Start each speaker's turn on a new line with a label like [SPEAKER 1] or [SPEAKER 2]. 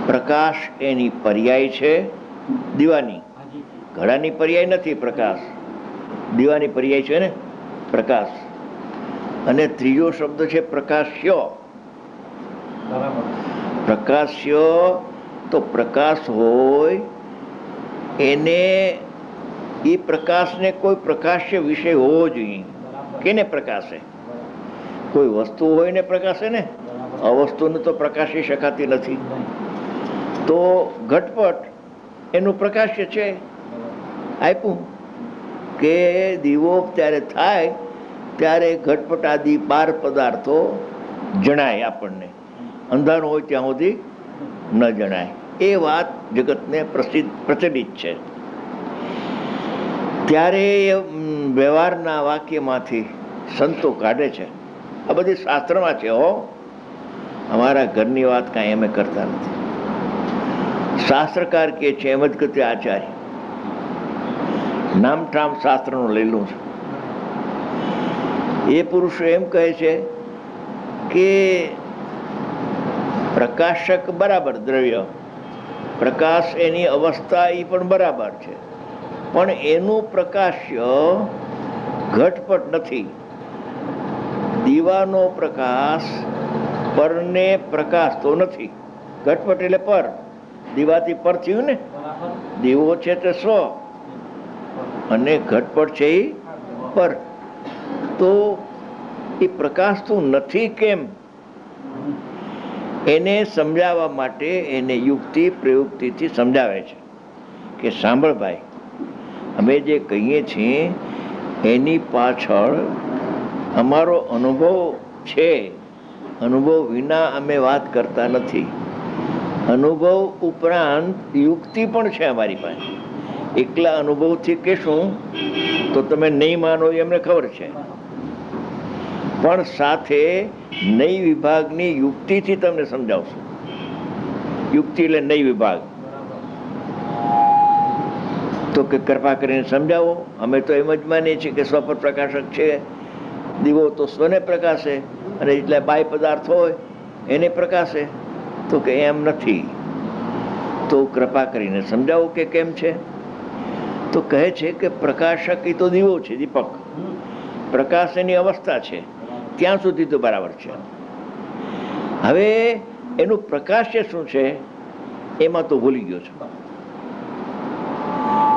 [SPEAKER 1] પ્રકાશ એની પર્યાય છે દીવાની, ઘડાની પર્યાય નથી પ્રકાશ, દીવાની પર્યાય છે ને પ્રકાશ. અને ત્રીજો શબ્દ છે પ્રકાશ્ય. પ્રકાશ્ય તો પ્રકાશ હોય એને, એ પ્રકાશને કોઈ પ્રકાશ્ય વિષય હોવો જોઈએ. કેને પ્રકાશે? કોઈ વસ્તુ હોય ને પ્રકાશે ને, અવસ્તુને તો પ્રકાશી શકાતી નથી. તો ઘટપટ એનું પ્રકાશ્ય છે. આપ્યું કે દીવો ત્યારે થાય ત્યારે ઘટપટ આદિ 12 પદાર્થો જણાય આપણને, અંધારું હોય ત્યાં સુધી ન જણાય. એ વાત જગતને પ્રચલિત છે. ત્યારે વ્યવહારના વાક્યમાંથી સંતો કાઢે છે. આ બધી શાસ્ત્રમાં છે હો, અમારા ઘરની વાત કાંઈ અમે કરતા નથી. શાસ્ત્રકાર કે છે એમ જ કતે આચાર્ય, નામઠામ શાસ્ત્રનું લેલું છે. એ પુરુષો એમ કહે છે કે પ્રકાશક બરાબર દ્રવ્ય, પ્રકાશ એની અવસ્થા એ પણ બરાબર છે, પણ એનું પ્રકાશ્ય ઘટપટ નથી. દીવાનો પ્રકાશ પરને પ્રકાશ તો નથી. ઘટપટ એટલે પર, દીવાથી પર થયું ને. દીવો છે તે સ્વ અને ઘટપટ છે એ પર. તો એ પ્રકાશતું નથી કેમ એને સમજાવવા માટે એને યુક્તિ પ્રયુક્તિથી સમજાવે છે કે સાંભળ ભાઈ, અમે જે કહીએ છીએ એની પાછળ અમારો અનુભવ છે. અનુભવ વિના અમે વાત કરતા નથી. અનુભવ ઉપરાંત યુક્તિ પણ છે અમારી પાસે. એકલા અનુભવથી કહેશું તો તમે નહીં માનો એ અમને ખબર છે, પણ સાથે નઈ વિભાગની યુક્તિથી તમને સમજાવશું. યુક્તિ એટલે નઈ વિભાગ. તો કે કૃપા કરીને સમજાવો. અમે તો એમ જ માનીએ છીએ કે સ્વ પર પ્રકાશક છે. દીવો તો સ્વને પ્રકાશે અને એટલા બાહ્ય પદાર્થ હોય એને પ્રકાશે. તો કે એમ નથી. તો કૃપા કરીને સમજાવો કે કેમ છે. તો કહે છે કે પ્રકાશક એ તો દીવો છે, દીપક. પ્રકાશ એની અવસ્થા છે ત્યાં સુધી તો બરાબર છે. હવે એનું પ્રકાશ્ય શું છે એમાં તો ભૂલી ગયો છું.